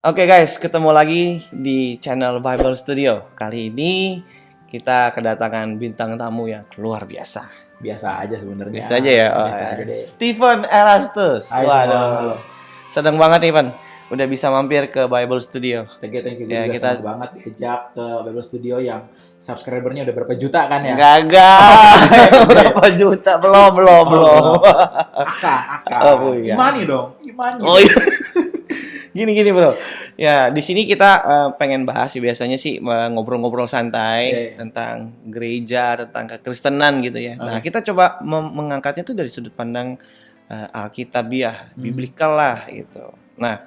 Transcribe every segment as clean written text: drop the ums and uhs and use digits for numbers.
Oke guys, ketemu lagi di channel Bible Studio. Kali ini kita kedatangan bintang tamu yang luar biasa. Biasa aja sebenarnya. Biasa aja ya. Biasa aja deh. Stephen Erastus. Hai Waduh. semua. Seneng banget Ivan. Udah bisa mampir ke Bible Studio. Thank you. Ya, Juga kita senang banget diajak ke Bible Studio yang subscribernya udah berapa juta kan ya? Gagal. Berapa juta? Belum. Akan. Oh, iya. Imani dong. Imani. Oh iya. Gini bro. Ya di sini kita pengen bahas sih biasanya sih ngobrol-ngobrol santai Yeah. tentang gereja, tentang kekristenan gitu ya. Nah Okay. kita coba mengangkatnya tuh dari sudut pandang alkitabiah, biblikal lah gitu. Nah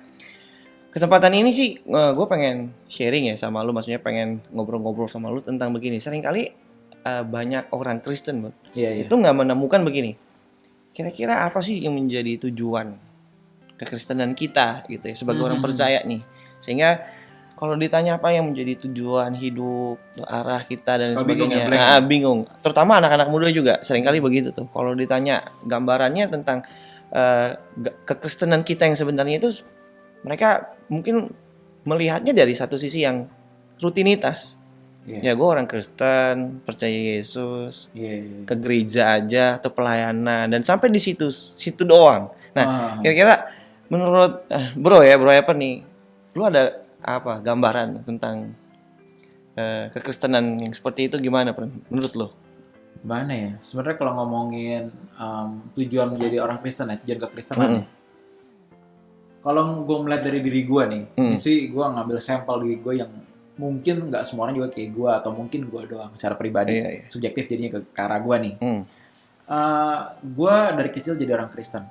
kesempatan ini sih gue pengen sharing ya sama lu, maksudnya pengen ngobrol-ngobrol sama lu tentang begini. Seringkali banyak orang Kristen bro, Iya. itu nggak menemukan begini. Kira-kira apa sih yang menjadi tujuan kekristenan kita gitu ya sebagai orang percaya nih, sehingga kalau ditanya apa yang menjadi tujuan hidup, arah kita dan Suka bingung sebagainya, ya, blank. bingung. Terutama anak-anak muda juga seringkali begitu tuh. Kalau ditanya gambarannya tentang kekristenan kita yang sebenarnya itu, mereka mungkin melihatnya dari satu sisi yang rutinitas. Ya Iya. gue orang Kristen, percaya Yesus, Iya. ke gereja aja atau pelayanan, dan sampai di situ doang. Nah, kira-kira menurut bro apa nih? Lu ada apa gambaran tentang kekristenan yang seperti itu gimana menurut lu? Mana ya? Sebenarnya kalau ngomongin tujuan menjadi orang Kristen ya, tujuan kekristenan ya. Kalau gue melihat dari diri gue nih, ini sih gue ngambil sampel diri gue yang mungkin nggak semua orang juga kayak gue, atau mungkin gue doang secara pribadi. Iya. Subjektif jadinya ke arah gue nih. Gue dari kecil jadi orang Kristen.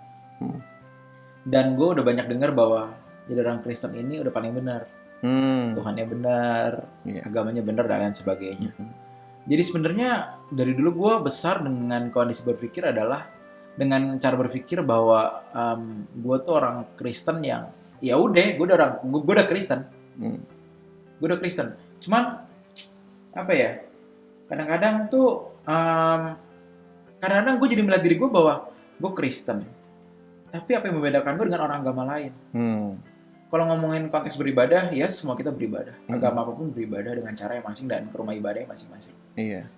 Dan gue udah banyak dengar bahwa jadi orang Kristen ini udah paling benar. Tuhannya benar, agamanya benar, dan lain sebagainya. Jadi sebenarnya dari dulu gue besar dengan kondisi berpikir adalah dengan cara berpikir bahwa gue tuh orang Kristen yang ya udah, gue udah Kristen. Gue udah Kristen. Cuman apa ya? Kadang-kadang tuh kadang-kadang gue jadi melihat diri gue bahwa gue Kristen. Tapi apa yang membedakan gue dengan orang agama lain? Kalau ngomongin konteks beribadah, ya semua kita beribadah. Agama apapun beribadah dengan cara yang masing dan ke rumah ibadahnya masing-masing. Iya.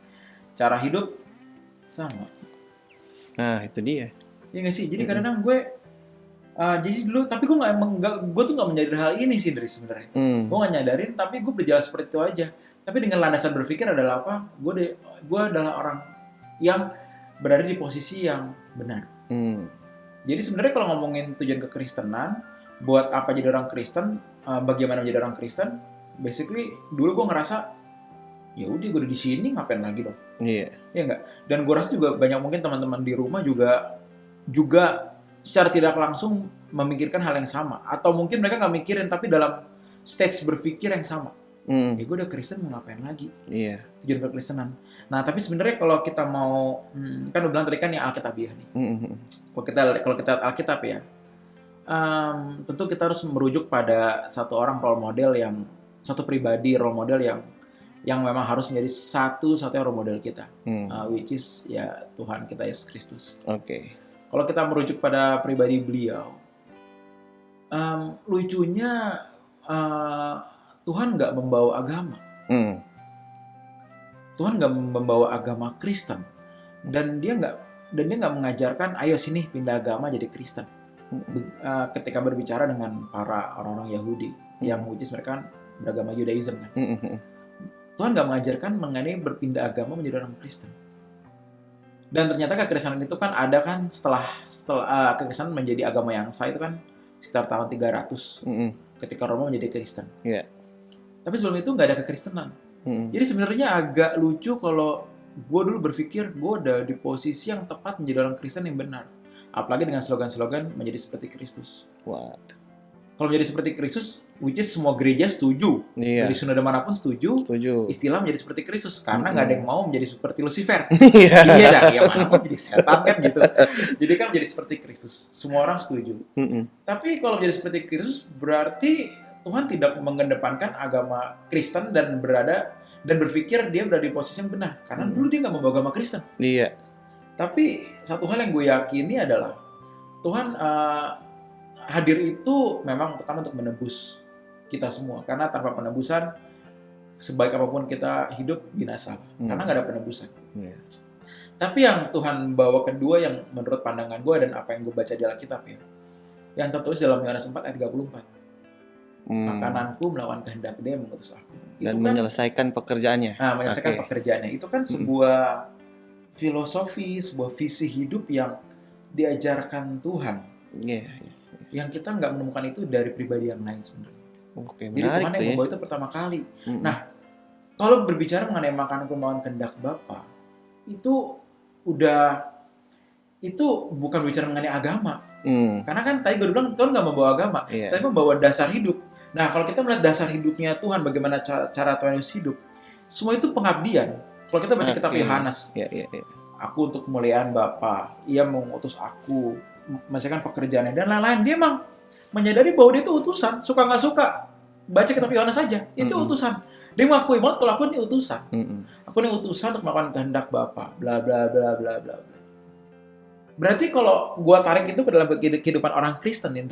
Cara hidup sama. Nah itu dia. Iya nggak sih? Jadi kadang-kadang gue jadi dulu, tapi gue gue tuh nggak menyadari hal ini sih dari sebenarnya. Gue nggak nyadarin, tapi gue berjalan seperti itu aja. Tapi dengan landasan berpikir adalah apa? Gue adalah orang yang berada di posisi yang benar. Jadi sebenarnya kalau ngomongin tujuan kekristenan, buat apa jadi orang Kristen, bagaimana menjadi orang Kristen, basically dulu gue ngerasa ya udah gue udah di sini, ngapain lagi dong? Iya. Ya enggak. Dan gue rasa juga banyak mungkin teman-teman di rumah juga secara tidak langsung memikirkan hal yang sama, atau mungkin mereka nggak mikirin tapi dalam stage berpikir yang sama. Ya gue udah Kristen, mau ngapain lagi? Iya. Tujuan kekristenan. Nah tapi sebenarnya kalau kita mau kan udah bilang tadi kan ya alkitabiah nih. Kalau kita Alkitab ya, tentu kita harus merujuk pada satu orang satu pribadi role model yang memang harus menjadi satu-satunya role model kita, which is ya Tuhan kita Yesus Kristus. Oke. Kalau kita merujuk pada pribadi beliau, lucunya Tuhan nggak membawa agama. Tuhan nggak membawa agama Kristen, dan dia nggak mengajarkan ayo sini pindah agama jadi Kristen. Ketika berbicara dengan para orang-orang Yahudi yang which is mereka kan beragama Yudaism kan, Tuhan nggak mengajarkan mengenai berpindah agama menjadi orang Kristen. Dan ternyata kekristenan itu kan ada kan setelah kekristenan menjadi agama yang sah itu kan sekitar tahun 300 ketika Roma menjadi Kristen. Tapi sebelum itu nggak ada kekristenan. Jadi sebenarnya agak lucu kalau gue dulu berpikir gue udah di posisi yang tepat menjadi orang Kristen yang benar. Apalagi dengan slogan-slogan menjadi seperti Kristus. Kalau menjadi seperti Kristus, which is semua gereja setuju. Dari sunada manapun setuju. Istilah menjadi seperti Kristus. Karena nggak ada yang mau menjadi seperti Lucifer. Iya dah, ya mana mau jadi setan kan gitu. Jadi kan menjadi seperti Kristus. Semua orang setuju. Tapi kalau menjadi seperti Kristus, berarti Tuhan tidak mengedepankan agama Kristen dan berpikir dia berada di posisi yang benar. Karena dulu dia nggak membawa agama Kristen. Iya. Tapi satu hal yang gue yakini adalah Tuhan hadir itu memang pertama untuk menebus kita semua. Karena tanpa penebusan, sebaik apapun kita hidup binasa. Karena nggak ada penebusan. Tapi yang Tuhan bawa kedua yang menurut pandangan gue dan apa yang gue baca di Alkitab ya, yang tertulis dalam Yohanes 4 ayat 34. Makananku melawan kehendak Dia yang mengutus aku. Dan itu kan, menyelesaikan pekerjaannya. menyelesaikan pekerjaannya. Itu kan sebuah filosofi, sebuah visi hidup yang diajarkan Tuhan. Yang kita nggak menemukan itu dari pribadi yang lain sebenarnya. Jadi Tuhan yang membawa itu pertama kali. Nah, kalau berbicara mengenai makananku melawan kehendak Bapa, itu bukan bicara mengenai agama. Karena kan tadi gue bilang Tuhan nggak membawa agama, tapi membawa dasar hidup. Nah, kalau kita melihat dasar hidupnya Tuhan, bagaimana cara Tuhan Yesus hidup, semua itu pengabdian. Kalau kita baca kitab Yohanes, aku untuk kemuliaan Bapa, Ia mengutus aku, menyelesaikan pekerjaannya dan lain-lain. Dia emang menyadari bahwa dia itu utusan, suka nggak suka, baca kitab Yohanes saja, itu utusan. Dia mengakui banget kalau aku ini utusan. Aku ini utusan untuk melakukan kehendak Bapa, bla bla bla bla bla bla. Berarti kalau gua tarik itu ke dalam kehidupan orang Kristen ya,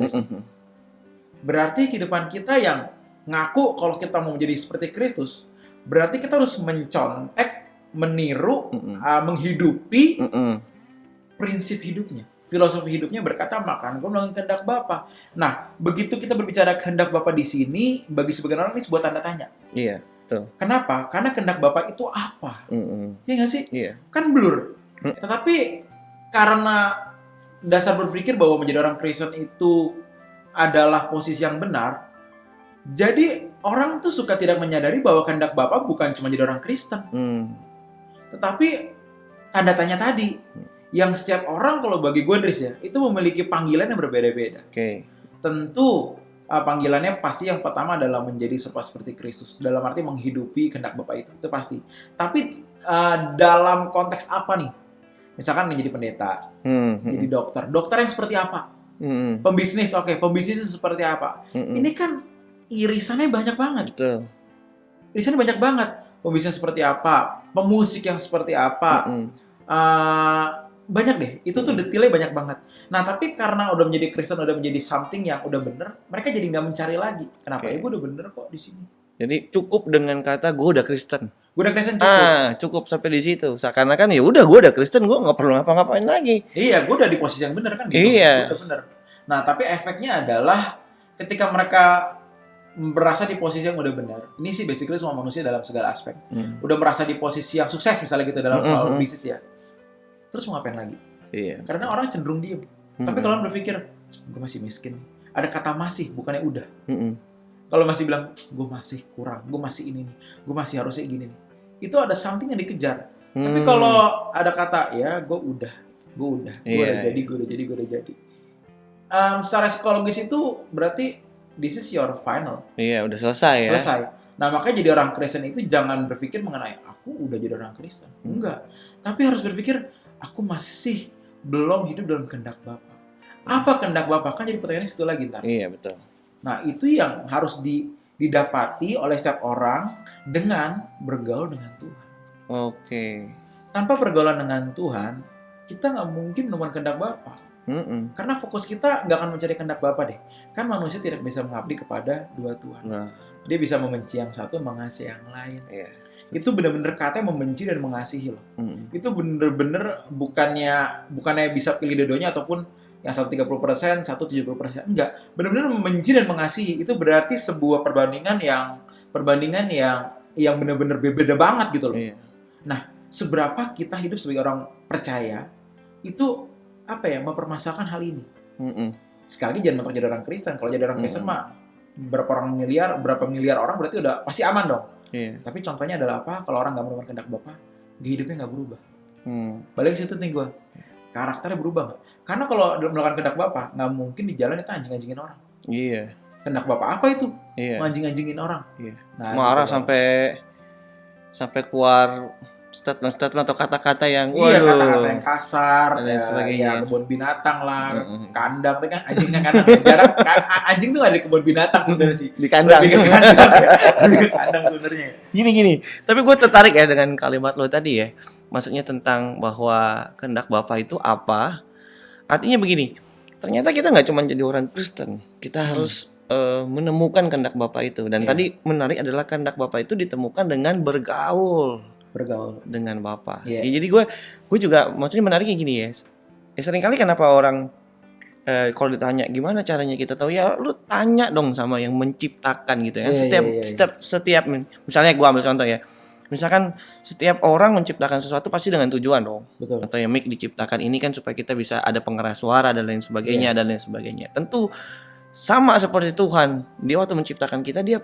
berarti kehidupan kita yang ngaku kalau kita mau menjadi seperti Kristus, berarti kita harus mencontek, meniru, menghidupi prinsip hidupnya. Filosofi hidupnya berkata makan gue melakukan kehendak Bapa. Nah, begitu kita berbicara kehendak Bapa di sini, bagi sebagian orang ini sebuah tanda tanya. Iya, betul. Kenapa? Karena kehendak Bapa itu apa? Iya nggak sih? Iya. Kan blur. Tetapi karena dasar berpikir bahwa menjadi orang Kristen itu adalah posisi yang benar, jadi orang tuh suka tidak menyadari bahwa kehendak Bapa bukan cuma jadi orang Kristen, tetapi tanda tanya tadi, yang setiap orang kalau bagi gue Dris ya, itu memiliki panggilan yang berbeda-beda. Tentu panggilannya pasti yang pertama adalah menjadi serupa seperti Kristus, dalam arti menghidupi kehendak Bapa itu pasti. Tapi dalam konteks apa nih? Misalkan menjadi pendeta, jadi dokter yang seperti apa? Pembisnis, pembisnis itu seperti apa? Ini kan irisannya banyak banget. Betul. Irisannya banyak banget. Pembisnis seperti apa? Pemusik yang seperti apa? Banyak deh. Itu tuh detailnya banyak banget. Nah, tapi karena udah menjadi Kristen, udah menjadi something yang udah bener, mereka jadi nggak mencari lagi. Kenapa? Ya gue udah bener kok di sini. Jadi cukup dengan kata gue udah Kristen. Gue udah Kristen cukup. Cukup sampai di situ. Seakan-akan ya udah gue udah Kristen, gue nggak perlu ngapa-ngapain lagi. Iya, gue udah di posisi yang benar kan gitu. Iya. Gue udah benar. Nah, tapi efeknya adalah ketika mereka merasa di posisi yang udah benar. Ini sih basically semua manusia dalam segala aspek. Udah merasa di posisi yang sukses misalnya gitu dalam soal bisnis ya. Terus mau ngapain lagi? Iya. Karena orang cenderung diem. Tapi kalau berpikir, gue masih miskin. Ada kata masih, bukannya udah. Kalau masih bilang, gue masih kurang, gue masih ini nih, gue masih harusnya gini nih. Itu ada something yang dikejar. Tapi kalau ada kata, ya gue udah jadi. Secara psikologis itu berarti this is your final. Iya, udah selesai ya. Selesai. Nah, makanya jadi orang Kristen itu jangan berpikir mengenai aku udah jadi orang Kristen. Enggak. Tapi harus berpikir, aku masih belum hidup dalam kehendak Bapa. Apa kehendak Bapa? Kan jadi pertanyaan situ lagi ntar. Iya, betul. Nah, itu yang harus didapati oleh setiap orang dengan bergaul dengan Tuhan. Tanpa pergaulan dengan Tuhan, kita nggak mungkin menemukan kehendak Bapa. Karena fokus kita nggak akan mencari kehendak Bapa deh. Kan manusia tidak bisa mengabdi kepada dua Tuhan. Dia bisa membenci yang satu, mengasihi yang lain. Itu benar-benar katanya membenci dan mengasihi loh. Itu benar-benar bukannya bisa pilih dua-duanya ataupun yang satu 30%, satu 70%. Enggak, benar-benar membenci dan mengasihi. Itu berarti sebuah perbandingan yang benar-benar beda banget gitu loh. Nah, seberapa kita hidup sebagai orang percaya itu mempermasalahkan hal ini. Sekali lagi jangan mentok jadi orang Kristen. Kalau jadi orang Kristen mah berapa miliar orang berarti udah pasti aman dong. Tapi contohnya adalah apa? Kalau orang nggak menemukan kehendak Bapa, hidupnya nggak berubah. Balik ke situ nih gue. Karakternya berubah nggak? Karena kalau melakukan kehendak Bapa, nggak mungkin di jalan itu anjing-anjingin orang. Iya. Kehendak Bapa apa itu? Anjing-anjingin orang. Nah, marah gitu sampai keluar statement atau kata-kata yang kata-kata yang kasar, dan sebagainya. Kebun binatang lah, kandang itu kan anjing kan kandang. Jarang anjing tuh ada di kebun binatang sebenarnya sih. Di kandang. Lebih ke kandang ya. Lebih ke kandang sebenarnya. Gini. Tapi gue tertarik ya dengan kalimat lo tadi ya. Maksudnya tentang bahwa kehendak Bapa itu apa? Artinya begini. Ternyata kita nggak cuma jadi orang Kristen. Kita harus menemukan kehendak Bapa itu. Dan Iya. tadi menarik adalah kehendak Bapa itu ditemukan dengan bergaul dengan Bapa. Iya. Ya, jadi gue juga maksudnya menariknya gini ya. Seringkali kenapa orang kalau ditanya gimana caranya kita tahu, ya lu tanya dong sama yang menciptakan gitu ya. Iya. Setiap misalnya gue ambil contoh ya. Misalkan setiap orang menciptakan sesuatu pasti dengan tujuan dong. Betul. Atau yang mic diciptakan ini kan supaya kita bisa ada pengeras suara dan lain sebagainya dan lain sebagainya. Tentu sama seperti Tuhan, dia waktu menciptakan kita dia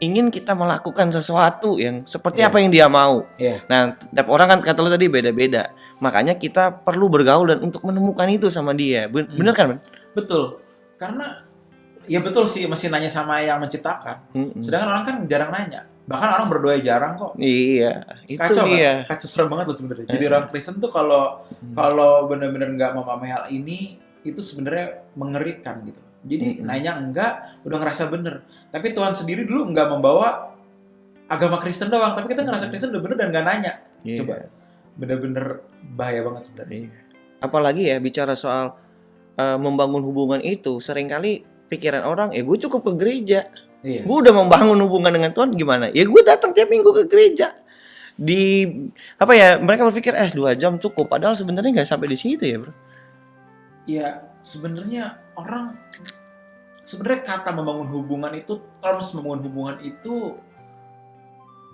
ingin kita melakukan sesuatu yang seperti apa yang dia mau. Nah, tiap orang kan kata lu tadi beda-beda. Makanya kita perlu bergaul dan untuk menemukan itu sama dia. Bener kan, Ben? Betul. Karena ya betul sih, mesti nanya sama yang menciptakan. Sedangkan orang kan jarang nanya. Bahkan orang berdoa jarang kok. Iya, itu Kacau dia. Kan? Kacau serem banget loh sebenarnya. Jadi orang Kristen tuh kalau benar-benar nggak memahami hal ini, itu sebenarnya mengerikan gitu. Jadi nanya enggak, udah ngerasa bener. Tapi Tuhan sendiri dulu enggak membawa agama Kristen doang, tapi kita ngerasa Kristen udah bener dan nggak nanya. Coba, bener-bener bahaya banget sebenarnya. Apalagi ya bicara soal membangun hubungan itu, seringkali pikiran orang, gue cukup ke gereja. Gue udah membangun hubungan dengan Tuhan gimana? Ya gue datang tiap minggu ke gereja. Mereka berpikir 2 jam cukup, padahal sebenarnya nggak sampai di situ ya, bro. Ya, sebenarnya kata membangun hubungan itu, terms membangun hubungan itu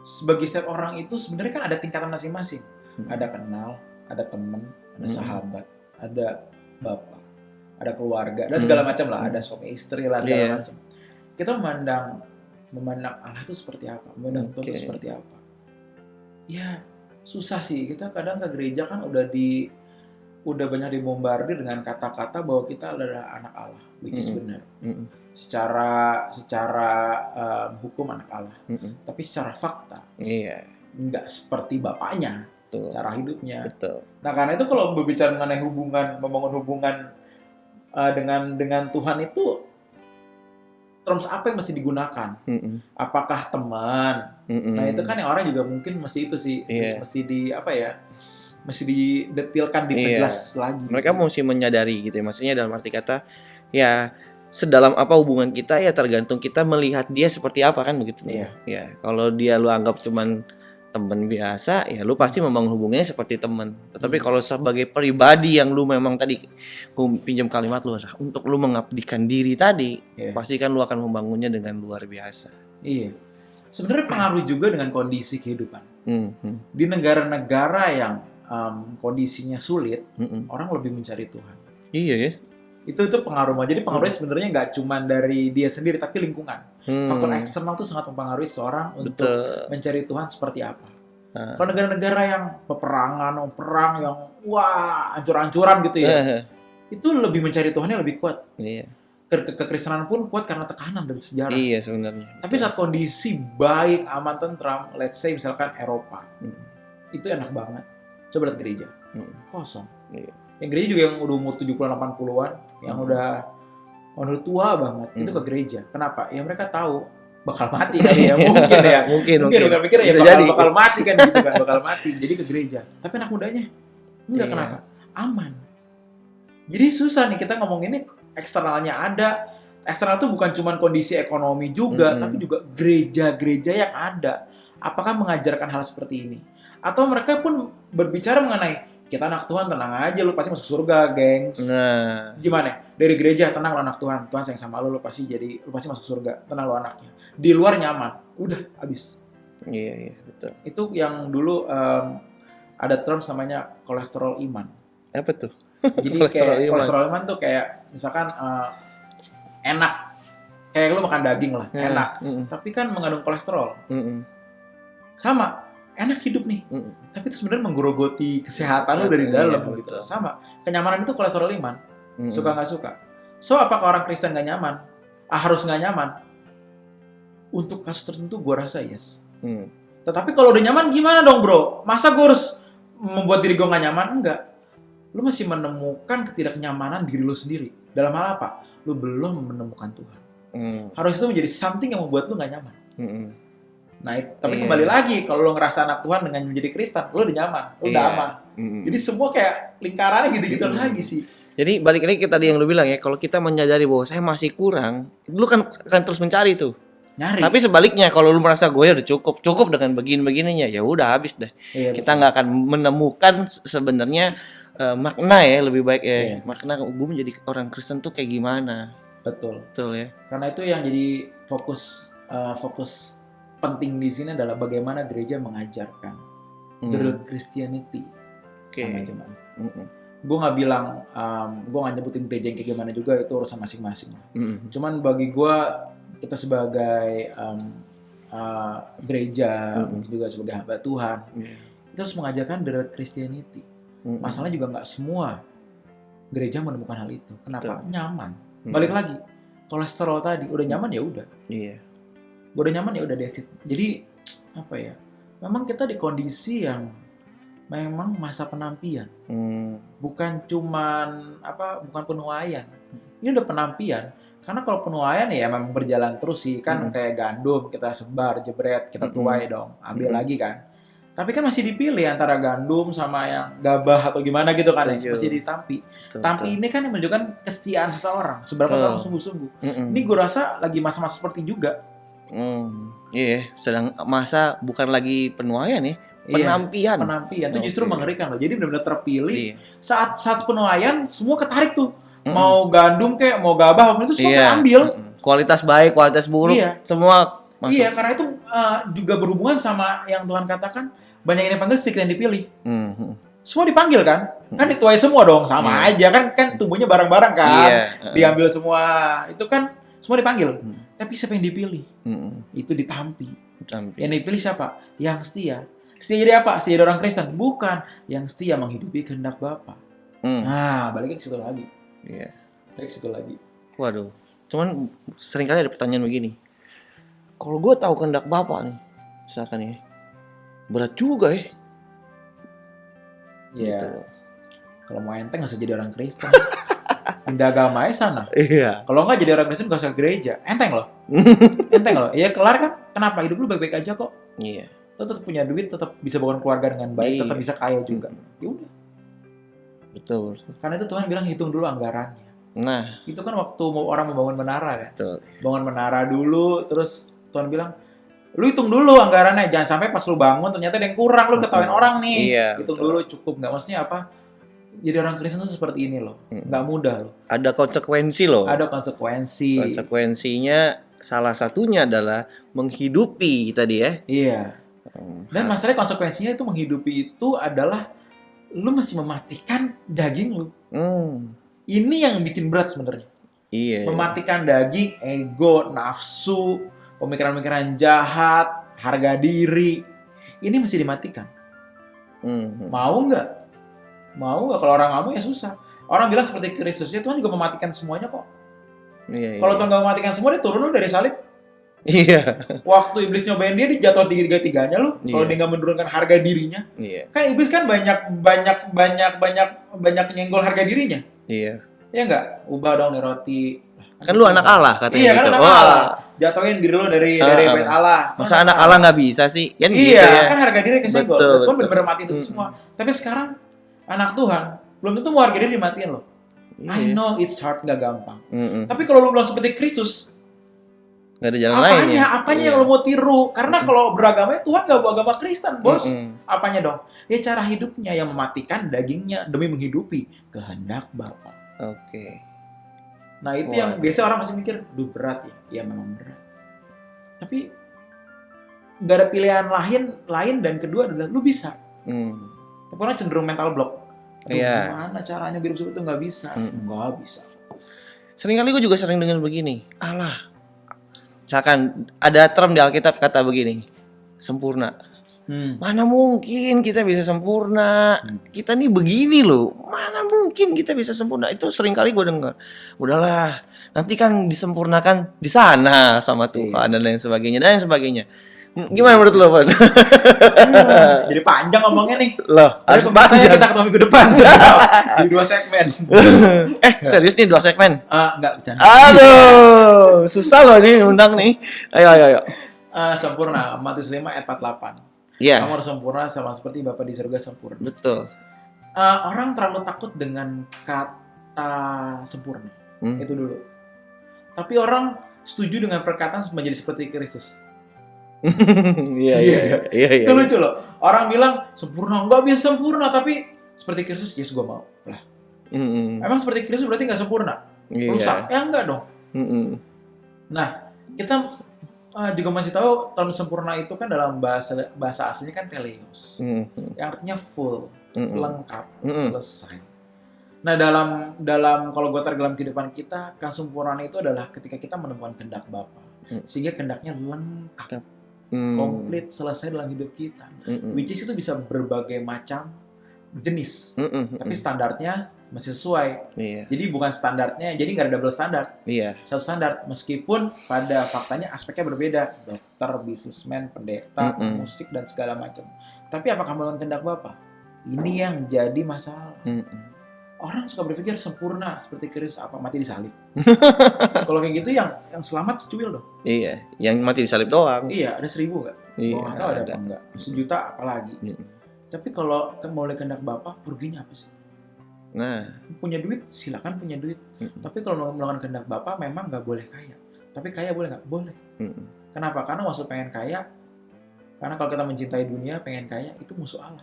sebagai setiap orang itu sebenarnya kan ada tingkatan masing-masing. Ada kenal, ada teman, ada sahabat, ada bapak, ada keluarga dan segala macam lah, ada suami istri lah segala macam. Kita memandang Allah itu seperti apa, memandang Tuhan itu seperti apa. Ya, susah sih. Kita kadang ke gereja kan udah banyak dibombardir dengan kata-kata bahwa kita adalah anak Allah, which is benar. Secara hukum anak Allah, tapi secara fakta nggak seperti bapaknya. Cara hidupnya. Nah, karena itu kalau berbicara mengenai membangun hubungan dengan Tuhan itu, terms apa yang mesti digunakan? Apakah teman? Nah, itu kan yang orang juga mungkin mesti itu sih, mesti didetilkan, diperjelas lagi. Mereka mesti menyadari gitu ya, maksudnya dalam arti kata ya sedalam apa hubungan kita ya tergantung kita melihat dia seperti apa kan begitu. Ya, kalau dia lu anggap cuman teman biasa, ya lu pasti membangun hubungannya seperti teman. Tetapi kalau sebagai pribadi yang lu memang tadi ku pinjam kalimat lu untuk lu mengabdikan diri tadi, pasti kan lu akan membangunnya dengan luar biasa. Iya. Sebenarnya pengaruh juga dengan kondisi kehidupan. Di negara-negara yang kondisinya sulit, orang lebih mencari Tuhan. Iya ya. Itu pengaruh. Jadi pengaruhnya sebenarnya nggak cuma dari dia sendiri, tapi lingkungan. Faktor eksternal tuh sangat mempengaruhi seorang untuk mencari Tuhan seperti apa. Kalau negara-negara yang peperangan, perang yang hancur-hancuran gitu ya, itu lebih mencari Tuhannya lebih kuat. Kekristenan pun kuat karena tekanan dari sejarah. Iya sebenarnya. Tapi saat kondisi baik, aman, tentram, let's say misalkan Eropa, itu enak banget. Coba lihat gereja, kosong. Yang gereja juga yang udah umur 70-80-an, yang udah tua banget, itu ke gereja. Kenapa? Ya mereka tahu bakal mati kali ya, mungkin ya. mungkin bakal pikir ya bakal mati kan gitu kan, bakal mati. Jadi ke gereja. Tapi anak mudanya enggak, kenapa? Aman. Jadi susah nih kita ngomong ini, eksternalnya ada. Eksternal itu bukan cuma kondisi ekonomi juga, tapi juga gereja-gereja yang ada. Apakah mengajarkan hal seperti ini? Atau mereka pun berbicara mengenai kita anak Tuhan, tenang aja, lu pasti masuk surga, gengs. Gimana? Dari gereja, tenang lu anak Tuhan, Tuhan sayang sama lu pasti masuk surga, tenang lu anaknya. Di luar nyaman, udah habis. Iya, betul. Itu yang dulu ada terms namanya kolesterol iman. Apa tuh? Jadi kolesterol iman tuh kayak misalkan enak, kayak lu makan daging lah, enak. Tapi kan mengandung kolesterol. Sama. Enak hidup nih, tapi itu sebenarnya menggerogoti kesehatan lu dari dalam gitu. Sama, kenyamanan itu kolesterol iman, suka nggak suka. So apakah orang Kristen nggak nyaman? Harus nggak nyaman? Untuk kasus tertentu gue rasa yes. Tetapi kalau udah nyaman gimana dong bro? Masa gue harus membuat diri gue nggak nyaman? Enggak. Lu masih menemukan ketidaknyamanan diri lu sendiri. Dalam hal apa? Lu belum menemukan Tuhan. Harus itu menjadi something yang membuat lu nggak nyaman. Nah, tapi kembali lagi, kalau lo ngerasa anak Tuhan dengan menjadi Kristen, lo udah nyaman, lo udah aman. Jadi semua kayak lingkarannya gitu-gitu lagi sih. Jadi balik lagi ke tadi yang lu bilang ya, kalau kita menyadari bahwa saya masih kurang, lu kan akan terus mencari tuh. Nyari. Tapi sebaliknya kalau lu merasa gue udah cukup dengan begininya, ya udah habis deh. Iya, Kita nggak akan menemukan sebenarnya makna ya, lebih baik ya. Iya. Makna gue menjadi orang Kristen tuh kayak gimana? betul. Betul ya. Karena itu yang jadi fokus penting di sini adalah bagaimana gereja mengajarkan the real Christianity sama jemaat. Gue nggak bilang, gue nggak nyebutin gereja yang kayak gimana juga, itu urusan masing-masing. Cuman bagi gue, kita sebagai gereja, mungkin juga sebagai hamba Tuhan, itu harus mengajarkan the real Christianity. Masalahnya juga nggak semua gereja menemukan hal itu. Kenapa? Nyaman. Balik lagi, kolesterol tadi udah nyaman ya udah. Iya. Gue udah nyaman ya udah, that's it. Jadi apa ya? Memang kita di kondisi yang memang masa penampian. Bukan cuman bukan penuaian. Ini udah penampian. Karena kalau penuaian ya memang berjalan terus sih, kan kayak gandum kita sebar, jebret, kita tuai dong, ambil lagi kan. Tapi kan masih dipilih antara gandum sama yang gabah atau gimana gitu kan, ya. Masih ditampi. Tampi ini kan yang menunjukkan kesetiaan seseorang, seberapa seorang sungguh-sungguh. Ini gue rasa lagi masa-masa seperti juga. Iya, sedang masa bukan lagi penuaian ya, penampian. Penampian itu justru mengerikan loh. Jadi benar-benar terpilih. Saat penuaian semua ketarik tuh. Mau gandum kayak mau gabah apapun itu semua keambil. Kualitas baik, kualitas buruk, semua masuk. Iya, karena itu juga berhubungan sama yang Tuhan katakan, banyak yang dipanggil, sedikit yang dipilih. Semua dipanggil kan? Kan dituai semua dong, sama aja kan tumbuhnya bareng-bareng kan. Diambil semua. Itu kan semua dipanggil. Tapi siapa yang dipilih? Itu ditampi. Yang dipilih siapa? Yang setia. Setia jadi apa? Setia jadi orang Kristen? Bukan. Yang setia menghidupi kehendak Bapa. Nah, baliknya ke situ lagi. Balik ke situ lagi. Waduh. Cuman seringkali ada pertanyaan begini. Kalau gue tahu kehendak Bapa nih, misalkan ya, berat juga ya. Iya. Gitu. Kalau mau enteng nggak usah jadi orang Kristen. Pindah agama aja sana. Iya. Kalau nggak jadi orang Kristen nggak usah gereja. Enteng loh. Enteng loh. Ya kelar kan? Kenapa? Hidup lu baik-baik aja kok. Iya. Tetap punya duit, tetap bisa bangun keluarga dengan baik, tetap bisa kaya juga. Ya udah. Betul. Karena itu Tuhan bilang hitung dulu anggarannya. Nah, itu kan waktu orang membangun menara kan. Betul. Bangun menara dulu, terus Tuhan bilang, lu hitung dulu anggarannya, jangan sampai pas lu bangun ternyata ada yang kurang, lu ketawain orang nih. Hitung dulu cukup nggak? Maksudnya apa? Jadi orang Kristen itu seperti ini loh, nggak mudah loh. Ada konsekuensi loh. Ada konsekuensi. Konsekuensinya salah satunya adalah menghidupi tadi ya. Iya. Dan masalahnya konsekuensinya itu menghidupi itu adalah lu masih mematikan daging lu. Ini yang bikin berat sebenarnya. Iya. Mematikan daging, ego, nafsu, pemikiran-pemikiran jahat, harga diri. Ini masih dimatikan. Mau nggak? Mau nggak? Kalau orang nggak mau ya susah. Orang bilang seperti Kristus, ya Tuhan juga mematikan semuanya kok. Kalau Tuhan nggak mematikan semua, dia turun lu dari salib. Iya. Waktu iblis nyobain dia jatuh tiga-tiganya lu. Kalau dia nggak menurunkan harga dirinya. Kan iblis kan banyak nyenggol harga dirinya. Iya. Ya nggak? Ubah dong nih roti. Kan lu anak Allah katanya. Iya kan anak Allah. Jatuhin diri lu dari bait Allah. Masa anak Allah nggak bisa sih? Kan iya, gitu ya. Kan harga diri kesenggol. Tuhan benar-benar matiin itu semua. Tapi sekarang anak Tuhan belum tentu mau harga diri dimatiin loh. I know it's hard, nggak gampang. Tapi kalau lu bilang seperti Kristus, nggak ada jalan lain ya. Apanya yang lu mau tiru? Karena kalau beragamanya Tuhan nggak agama Kristen, bos. Apanya dong? Ya cara hidupnya yang mematikan dagingnya demi menghidupi kehendak Bapa. Oke. Nah itu yang biasa orang masih mikir, duh berat ya. Ya memang berat. Tapi nggak ada pilihan lain dan kedua adalah lu bisa. Tapi orang cenderung mental block. Gimana caranya biar itu nggak bisa? Nggak bisa. Seringkali gue juga sering dengar begini, Allah. Misalkan ada term di Alkitab kata begini, sempurna. Mana mungkin kita bisa sempurna? Kita nih begini loh. Mana mungkin kita bisa sempurna? Itu sering kali gue dengar. Udahlah, nanti kan disempurnakan di sana sama Tuhan dan lain sebagainya. Gimana menurut lo, Pan? Jadi panjang ngomongnya nih. Loh, harus panjang. Kita ketemu minggu depan. Di 2 segmen. Serius nih 2 segmen? Enggak, bercanda. Aduh, susah loh nih undang nih. Ayo. Sempurna, Matius 5 ayat 48. Iya. Kamu harus sempurna sama seperti Bapa di surga sempurna. Betul. Orang terlalu takut dengan kata sempurna. Hmm. Itu dulu. Tapi orang setuju dengan perkataan menjadi seperti Kristus. Iya. Itu lucu loh. Orang bilang sempurna, nggak bisa sempurna, tapi seperti Kristus, yes gue mau. Lah, emang seperti Kristus berarti nggak sempurna? Rusak? Ya enggak dong. Nah, kita juga masih tahu term sempurna itu kan dalam bahasa aslinya kan teleos, yang artinya full, lengkap, selesai. Nah, dalam kalau gue tarik dalam kehidupan kita, kesempurnaan itu adalah ketika kita menemukan kehendak Bapa, sehingga kehendaknya lengkap, komplit, selesai dalam hidup kita. Which is itu bisa berbagai macam jenis, tapi standarnya masih sesuai. Jadi bukan standarnya, jadi nggak ada double standar. Satu standar, meskipun pada faktanya aspeknya berbeda. Dokter, bisnismen, pendeta, musik, dan segala macam. Tapi apakah melakukan kehendak Bapa? Ini yang jadi masalah. Orang suka berpikir sempurna seperti Kristus, apa mati disalib. Kalau kayak gitu yang selamat secuil dong. Iya, yang mati disalib doang. Iya, ada 1000 nggak? Iya, Gua nggak tahu ada apa enggak. 1.000.000 apalagi. Tapi kalau mulai kehendak Bapa, ruginya apa sih? Nah, punya duit, silakan punya duit. Tapi kalau melakukan kehendak Bapa memang nggak boleh kaya. Tapi kaya boleh nggak? Boleh. Kenapa? Karena maksud pengen kaya. Karena kalau kita mencintai dunia, pengen kaya, itu musuh Allah.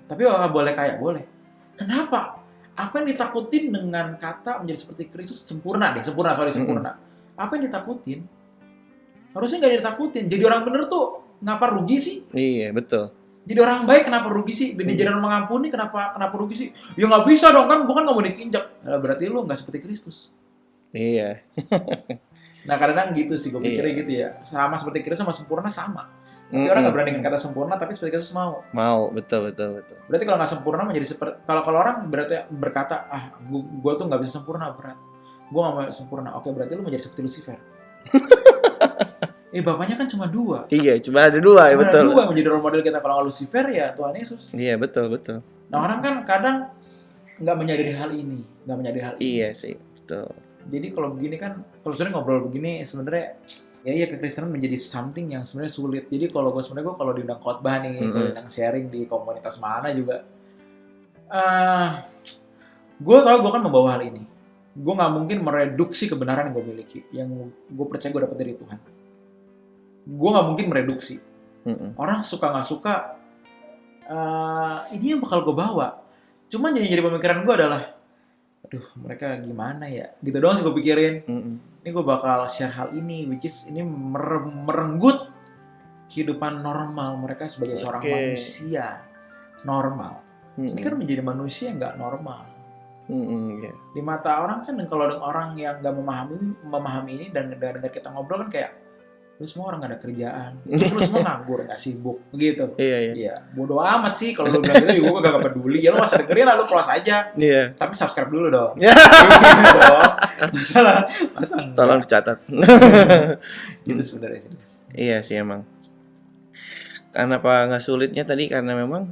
Tapi apa boleh kaya? Boleh. Kenapa? Apa yang ditakutin dengan kata menjadi seperti Kristus? Sempurna. Apa yang ditakutin? Harusnya nggak ditakutin. Jadi orang bener tuh ngapa rugi sih? Iya, betul. Jadi orang baik kenapa rugi sih? Dan jadi orang mengampuni kenapa rugi sih? Ya nggak bisa dong, kan bukan nggak mau diinjak. Nah, berarti lu nggak seperti Kristus. Iya. Nah, kadang-kadang gitu sih gue pikirnya gitu ya. Sama seperti Kristus sama sempurna sama. Tapi orang nggak berani dengan kata sempurna, tapi seperti Kristus mau. Betul. Berarti kalau nggak sempurna menjadi seperti, kalau orang berarti berkata, gue tuh nggak bisa sempurna, berat. Gue nggak mau sempurna. Oke, berarti lu menjadi seperti Lucifer. Bapaknya kan cuma 2. Iya, cuma ada 2 ya, betul. Cuma ada 2 yang menjadi role model kita. Kalau nggak Lucifer ya Tuhan Yesus. Iya, betul. Nah, orang kan kadang nggak menyadari hal ini. Iya sih, betul. Jadi kalau begini kan, kalau sebenarnya ngobrol begini sebenarnya ya kekristenan menjadi something yang sebenarnya sulit. Jadi kalau gue kalau diundang khotbah nih, kalau diundang sharing di komunitas mana juga, gue tahu gue kan membawa hal ini. Gue nggak mungkin mereduksi kebenaran yang gue miliki, yang gue percaya gue dapat dari Tuhan. Gue nggak mungkin mereduksi. Orang suka nggak suka, ini yang bakal gue bawa. Cuman jadi pemikiran gue adalah, aduh mereka gimana ya? Gitu doang sih gue pikirin. Ini gue bakal share hal ini, which is ini merenggut kehidupan normal mereka sebagai seorang manusia normal. Ini kan menjadi manusia yang nggak normal. Di mata orang kan, kalau ada orang yang nggak memahami ini dan dengar kita ngobrol kan kayak, lu semua orang nggak ada kerjaan, lu semua nganggur, nggak sibuk, begitu. Iya. Bodoh amat sih kalau lu bilang gitu, gue gak peduli. Ya lu masa dengerin lah, lu close aja. Iya. Tapi subscribe dulu dong. Masa tolong dicatat. Gitu sebenarnya. Iya sih emang. Karena apa nggak sulitnya tadi, karena memang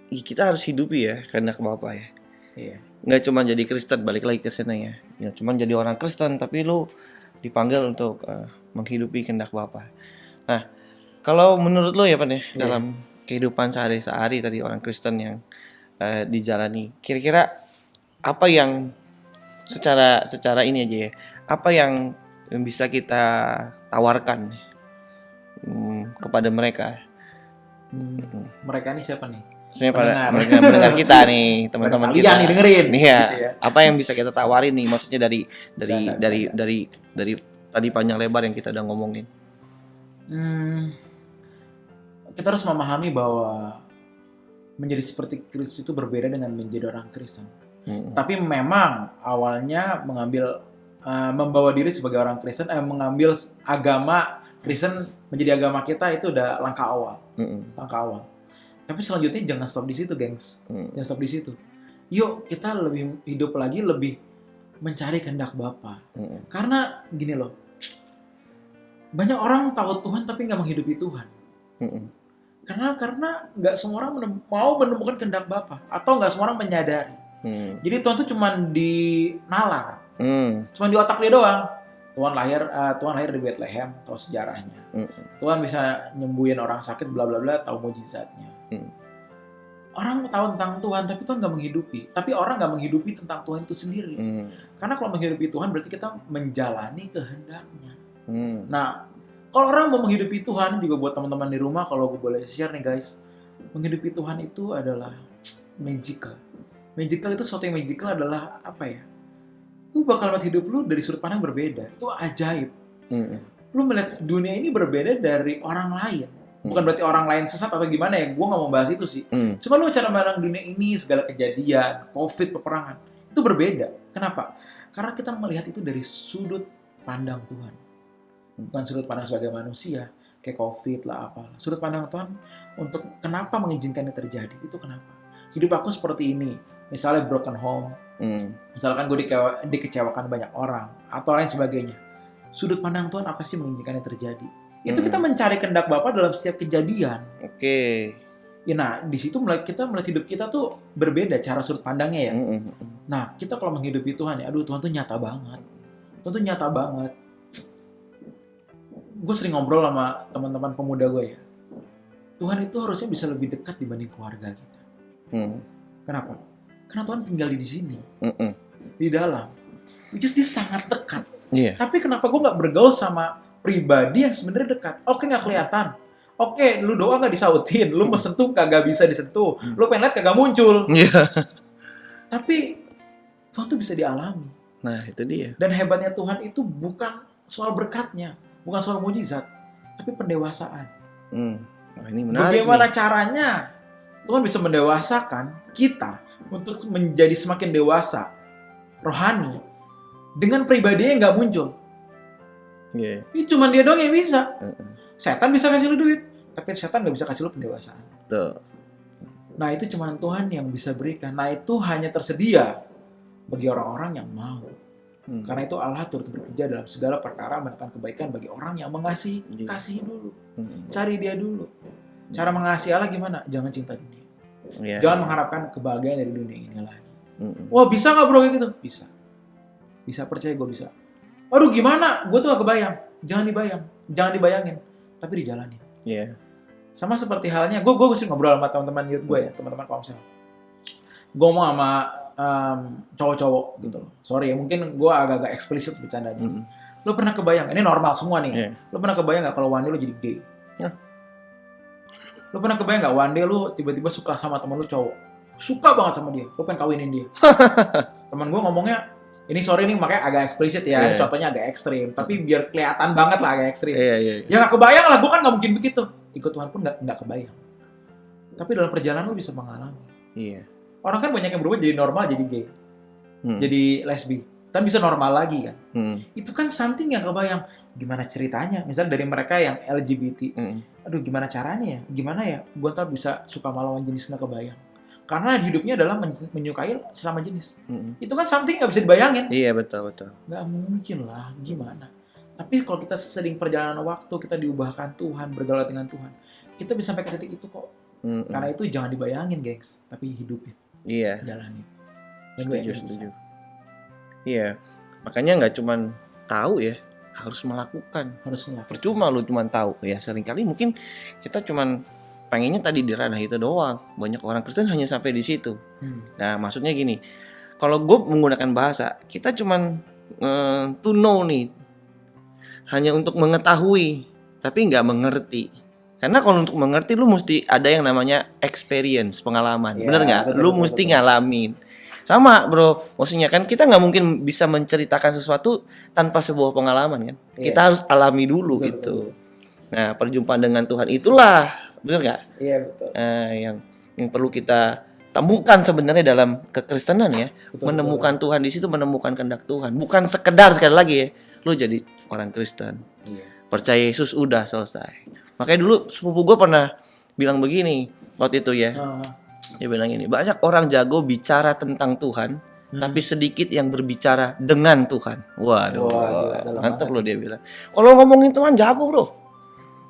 kita harus hidupi ya kehendak Bapa ya. Iya. Nggak cuma jadi Kristen, balik lagi ke sana ya. Nggak cuma jadi orang Kristen, tapi lu dipanggil untuk menghidupi kehendak Bapa. Nah, kalau menurut lo ya Pan ya, dalam kehidupan sehari-hari tadi orang Kristen yang dijalani, kira-kira apa yang secara ini aja ya, apa yang bisa kita tawarkan kepada mereka? Mereka ini siapa nih? Maksudnya pada mereka mendengar kita nih, teman-teman kita. Nih dengerin. Iya. Gitu ya. Apa yang bisa kita tawarin nih? Maksudnya dari tadi panjang lebar yang kita udah ngomongin. Kita harus memahami bahwa menjadi seperti Kristus itu berbeda dengan menjadi orang Kristen. Tapi memang awalnya membawa diri sebagai orang Kristen, mengambil agama Kristen menjadi agama kita itu udah langkah awal. Langkah awal. Tapi selanjutnya jangan stop di situ, gengs. Jangan stop di situ. Yuk kita lebih hidup lagi, lebih mencari kehendak Bapa. Karena gini loh, banyak orang tahu Tuhan tapi nggak menghidupi Tuhan. Karena nggak semua orang mau menemukan kehendak Bapa, atau nggak semua orang menyadari. Jadi Tuhan tuh cuma di nalar, cuma di otak dia doang. Tuhan lahir di Bethlehem, tahu sejarahnya. Tuhan bisa nyembuhin orang sakit, bla bla bla, tahu mujizatnya. orang tahu tentang Tuhan, tapi Tuhan nggak menghidupi. Tapi orang nggak menghidupi tentang Tuhan itu sendiri. Karena kalau menghidupi Tuhan berarti kita menjalani kehendaknya. Nah, kalau orang mau menghidupi Tuhan, juga buat teman-teman di rumah, kalau gue boleh share nih guys, menghidupi Tuhan itu adalah magical. Magical itu sesuatu yang magical adalah apa ya? Lu bakal melihat hidup lu dari sudut pandang berbeda. Itu ajaib. Lu melihat dunia ini berbeda dari orang lain. Bukan berarti orang lain sesat atau gimana ya, gue gak mau bahas itu sih. Cuma lu cara pandang dunia ini, segala kejadian, covid, peperangan, itu berbeda. Kenapa? Karena kita melihat itu dari sudut pandang Tuhan. Bukan sudut pandang sebagai manusia, kayak covid lah apalah. Sudut pandang Tuhan untuk kenapa mengizinkannya terjadi, itu kenapa. Hidup aku seperti ini, misalnya broken home, misalkan gue dikecewakan banyak orang, atau lain sebagainya. Sudut pandang Tuhan apa sih mengizinkannya terjadi? Itu kita mencari kehendak Bapa dalam setiap kejadian. Oke. Ya, nah, di situ kita melihat hidup kita tuh berbeda cara sudut pandangnya ya. Nah, kita kalau menghidupi Tuhan ya, aduh Tuhan tuh nyata banget. Tuhan tuh nyata banget. Gue sering ngobrol sama teman-teman pemuda gue ya. Tuhan itu harusnya bisa lebih dekat dibanding keluarga kita. Kenapa? Karena Tuhan tinggal di sini. Di dalam. Which is dia sangat dekat. Yeah. Tapi kenapa gue gak bergaul sama pribadi yang sebenarnya dekat? Oke, nggak kelihatan. Oke, lu doa nggak disautin, lu mau sentuh kagak bisa disentuh, lu pengen lihat kagak muncul. Tapi Tuhan tuh bisa dialami. Nah, itu dia. Dan hebatnya Tuhan itu bukan soal berkatnya, bukan soal mujizat, tapi pendewasaan. Nah, ini menarik. Bagaimana caranya Tuhan bisa mendewasakan kita untuk menjadi semakin dewasa, rohani, dengan pribadi yang nggak muncul. Ini cuma dia doang yang bisa. Setan bisa kasih lu duit, tapi setan nggak bisa kasih lu pendewasaan. Tuh. Nah, itu cuma Tuhan yang bisa berikan. Nah, itu hanya tersedia bagi orang-orang yang mau. Karena itu Allah turut bekerja dalam segala perkara mendatangkan kebaikan bagi orang yang mengasihi. Kasihi dulu. Cari dia dulu. Cara mengasihi Allah gimana? Jangan cinta dunia. Jangan mengharapkan kebahagiaan dari dunia ini lagi. Wah, bisa nggak bro kayak gitu? Bisa. Bisa, percaya gue bisa. Aduh gimana? Gue tuh gak kebayang. Jangan dibayangin. Tapi dijalanin. Sama seperti halnya, gue sering ngobrol sama teman-teman youth gue ya, teman-teman komsel. Gue ngomong sama cowok-cowok gitu loh. Sorry ya, mungkin gue agak-agak eksplisit bercandanya. Lo pernah kebayang, ini normal semua nih. Lo pernah kebayang gak kalau one day lo jadi gay? Lo pernah kebayang gak one day lo tiba-tiba suka sama teman lo cowok? Suka banget sama dia, lo pengen kawinin dia. Teman gue ngomongnya, ini sorry nih makanya agak eksplisit ya, ini contohnya agak ekstrim, tapi biar kelihatan banget lah agak ekstrim. Ya gak kebayang lah, gue kan gak mungkin begitu. Ikut Tuhan pun gak kebayang. Tapi dalam perjalanan lo bisa mengalami. Orang kan banyak yang berubah jadi normal, jadi gay, jadi lesbi, kan bisa normal lagi kan. Itu kan something yang kebayang. Gimana ceritanya? Misalnya dari mereka yang LGBT, aduh gimana caranya ya? Gimana ya? Gue ntar bisa suka sama lawan jenis gak kebayang. Karena hidupnya adalah menyukai sesama jenis. Itu kan something gak bisa dibayangin. Iya, betul. Gak mungkin lah, gimana. Tapi kalau kita sering perjalanan waktu, kita diubahkan Tuhan, bergaul dengan Tuhan, kita bisa sampai ke titik itu kok. Karena itu jangan dibayangin, gengs, tapi hidupin. Jalanin. Dan Setuju. Iya, makanya gak cuman tahu ya, harus melakukan. Percuma lu cuman tahu. Ya seringkali mungkin kita cuman pengennya tadi di ranah itu doang. Banyak orang Kristen hanya sampai di situ. Nah, maksudnya gini, kalau gue menggunakan bahasa, kita cuman to know nih, hanya untuk mengetahui, tapi nggak mengerti. Karena kalau untuk mengerti, lu mesti ada yang namanya experience, pengalaman, bener nggak? Lu mesti ngalamin. Sama bro, maksudnya kan kita nggak mungkin bisa menceritakan sesuatu tanpa sebuah pengalaman kan? Kita harus alami dulu gitu. Nah, perjumpaan dengan Tuhan itulah, bener nggak? Iya betul. Yang perlu kita temukan sebenarnya dalam kekristenan ya. Menemukan Tuhan di situ, menemukan kehendak Tuhan. Bukan sekedar sekali lagi ya, lu jadi orang Kristen. Percaya Yesus udah selesai. Makanya dulu sepupu gue pernah bilang begini waktu itu ya. Dia bilang ini, banyak orang jago bicara tentang Tuhan, tapi sedikit yang berbicara dengan Tuhan. Waduh, mantap loh dia bilang. Kalau ngomongin Tuhan jago bro,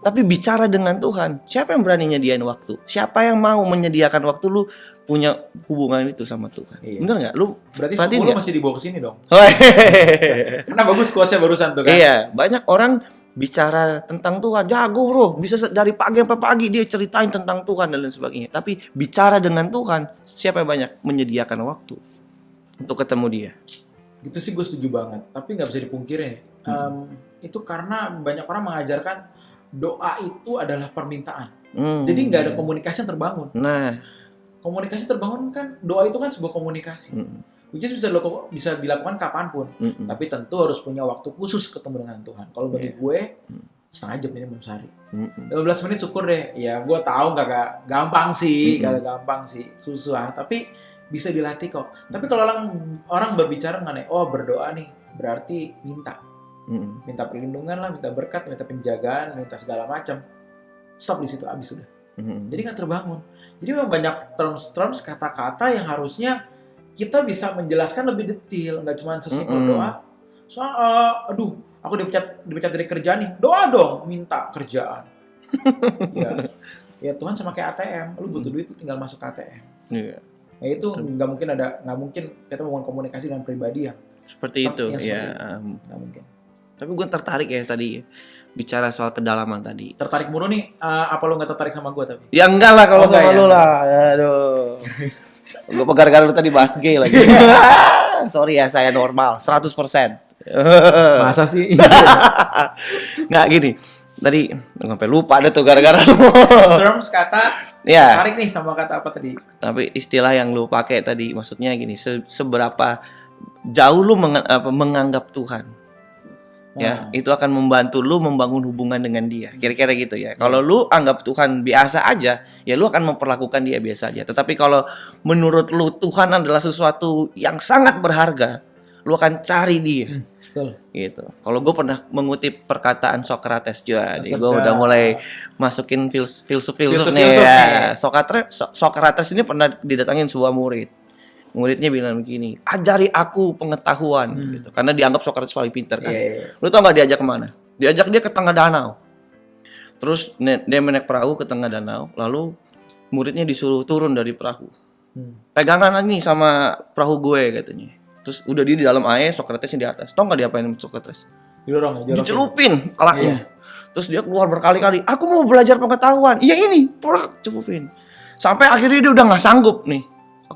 tapi bicara dengan Tuhan, siapa yang berani nyediain waktu? Siapa yang mau menyediakan waktu lu punya hubungan itu sama Tuhan? Bener nggak? Lu berarti lu masih dibawa ke sini dong. Oh, Karena bagus quotes-nya barusan tuh kan. Iya, banyak orang bicara tentang Tuhan, jago bro, bisa dari pagi sampai pagi dia ceritain tentang Tuhan dan lain sebagainya. Tapi bicara dengan Tuhan, siapa yang banyak menyediakan waktu untuk ketemu dia? Gitu sih gue setuju banget. Tapi nggak bisa dipungkiri. Itu karena banyak orang mengajarkan doa itu adalah permintaan. Jadi nggak ada komunikasi yang terbangun. Nah, Komunikasi terbangun kan, doa itu kan sebuah komunikasi. Which is bisa dilakukan kapanpun. Tapi tentu harus punya waktu khusus ketemu dengan Tuhan. Kalau bagi gue, setengah jam minimum sehari. 15 menit syukur deh. Ya gue tahu gak gampang sih, susah. Tapi bisa dilatih kok. Tapi kalau orang berbicara mengenai, berdoa nih, berarti minta. Minta perlindungan lah, minta berkat, minta penjagaan, minta segala macam. Stop di situ, abis sudah. Jadi nggak terbangun. Jadi memang banyak terms kata-kata yang harusnya kita bisa menjelaskan lebih detail, nggak cuma sesimpel doa. Soal, aku dipecat dari kerjaan nih, doa dong, minta kerjaan. ya Tuhan sama kayak ATM, lu butuh duit, lu tinggal masuk ke ATM. Iya. Ya itu nggak mungkin kita membangun komunikasi dengan pribadi yang seperti itu. Ya, nggak mungkin. Tapi gue tertarik ya tadi bicara soal kedalaman tadi. Tertarik mulu nih, apa lu nggak tertarik sama gue tapi? Ya enggak lah kalau sama lu lah. Aduh. Gue gara-gara lu tadi bahas gay lagi. Sorry ya, saya normal 100%. Masa sih? Nggak gini. Tadi sampai lupa deh tuh gara-gara lu. Terms kata ya. Tertarik nih sama kata apa tadi? Tapi istilah yang lu pakai tadi maksudnya gini, seberapa jauh lu menganggap Tuhan. Ya, itu akan membantu lu membangun hubungan dengan dia. Kira-kira gitu ya. Kalau lu anggap Tuhan biasa aja, ya lu akan memperlakukan dia biasa aja. Tetapi kalau menurut lu Tuhan adalah sesuatu yang sangat berharga, lu akan cari dia. Betul. Gitu. Kalau gue pernah mengutip perkataan Socrates juga, gue udah mulai masukin filsuf nih ya. Socrates ini pernah didatangin sebuah murid. Muridnya bilang begini, ajari aku pengetahuan, gitu. Karena dianggap Socrates paling pintar kan. Lu tau gak diajak kemana? Diajak dia ke tengah danau. Terus dia naik perahu ke tengah danau, lalu muridnya disuruh turun dari perahu. Pegangan nih sama perahu gue katanya. Terus udah dia di dalam air, Socratesnya di atas. Tau gak diapain Socrates? Dicelupin palanya. Terus dia keluar berkali-kali, aku mau belajar pengetahuan. Iya ini, celupin. Sampai akhirnya dia udah gak sanggup nih.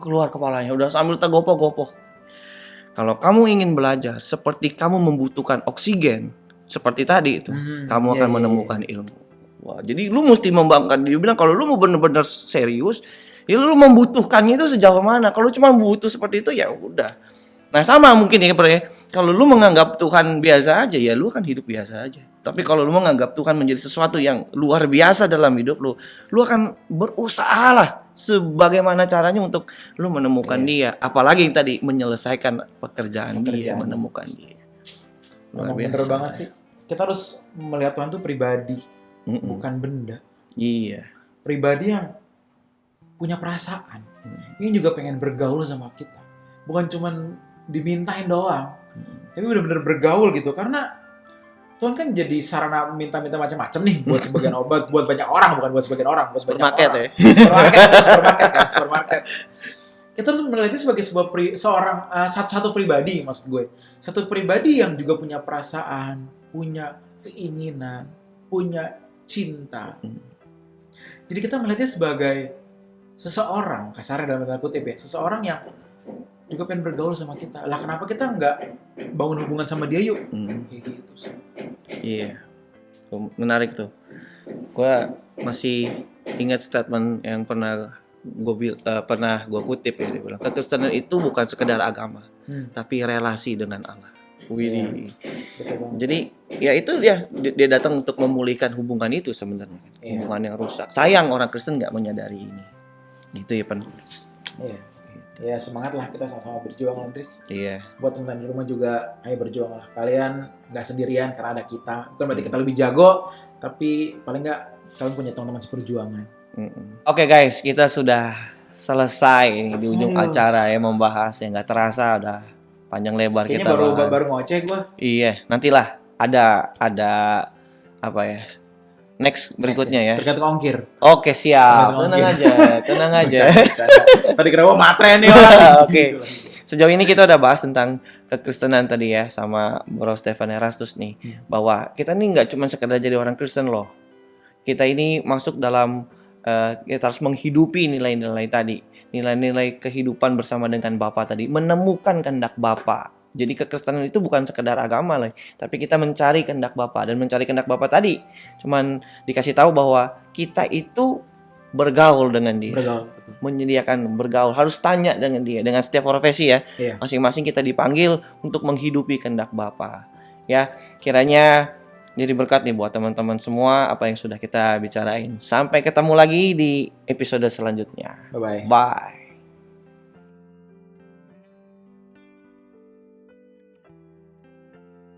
Keluar kepalanya, udah sambil tergopoh-gopoh. Kalau kamu ingin belajar seperti kamu membutuhkan oksigen, seperti tadi itu, kamu akan menemukan ilmu. Wah, jadi lu mesti membanggakan. Dia bilang kalau lu mau benar-benar serius, ya lu membutuhkannya itu sejauh mana. Kalau cuma butuh seperti itu ya udah. Nah sama mungkin ya, kalau lu menganggap Tuhan biasa aja, ya lu akan hidup biasa aja. Tapi kalau lu menganggap Tuhan menjadi sesuatu yang luar biasa dalam hidup lu akan berusaha lah sebagaimana caranya untuk lu menemukan dia. Apalagi yang tadi menyelesaikan pekerjaan dia, menemukan dia. Memang bener banget sih. Kita harus melihat Tuhan itu pribadi, bukan benda. Iya. Pribadi yang punya perasaan, yang juga pengen bergaul sama kita. Bukan cuman dimintain doang, tapi benar-benar bergaul gitu. Karena Tuhan kan jadi sarana minta-minta macam-macam nih buat sebagian obat, buat banyak orang, bukan buat sebagian orang, buat sebagian supermarket orang. Ya. Supermarket. Kita harus melihat itu sebagai satu pribadi, maksud gue. Satu pribadi yang juga punya perasaan, punya keinginan, punya cinta. Jadi kita melihatnya sebagai seseorang, kasarnya dalam tanda kutip ya, seseorang yang juga pengen bergaul sama kita. Lah kenapa kita nggak bangun hubungan sama dia yuk? Kayak gitu sih. Iya, menarik tuh. Gue masih ingat statement yang pernah gue kutip ya, dia bilang kekristenan itu bukan sekedar agama, tapi relasi dengan Allah. Widih. Jadi ya itu dia datang untuk memulihkan hubungan itu sebenarnya, hubungan yang rusak. Sayang orang Kristen nggak menyadari ini. Itu ya penting. Iya. Ya semangat lah, kita sama-sama berjuang, Landris. Iya. Buat teman-teman di rumah juga, ayo berjuang lah. Kalian nggak sendirian karena ada kita. Bukan berarti kita lebih jago, tapi paling nggak kalian punya teman-teman seperjuangan. Oke guys, kita sudah selesai di ujung acara ya, membahas yang nggak terasa udah panjang lebar. Kayaknya kita baru ngoceh gue. Iya, nantilah ada apa ya? Next berikutnya ya. Tergantung ongkir. Oke, siap. Tenang aja. Tadi kira gue matre nih orang. Oke. Sejauh ini kita udah bahas tentang kekristenan tadi ya sama Bro Stefan Erastus nih, bahwa kita ini nggak cuma sekedar jadi orang Kristen loh. Kita ini masuk dalam kita harus menghidupi nilai-nilai tadi, nilai-nilai kehidupan bersama dengan Bapa tadi, menemukan kehendak Bapa. Jadi kekristenan itu bukan sekedar agama lah, tapi kita mencari kehendak Bapa, dan mencari kehendak Bapa tadi cuman dikasih tahu bahwa kita itu bergaul dengan Dia. Bergaul, betul. Menyediakan bergaul, harus tanya dengan Dia. Dengan setiap profesi ya, Iya. masing-masing kita dipanggil untuk menghidupi kehendak Bapa. Ya, kiranya jadi berkat nih buat teman-teman semua apa yang sudah kita bicarain. Sampai ketemu lagi di episode selanjutnya. Bye-bye. Bye.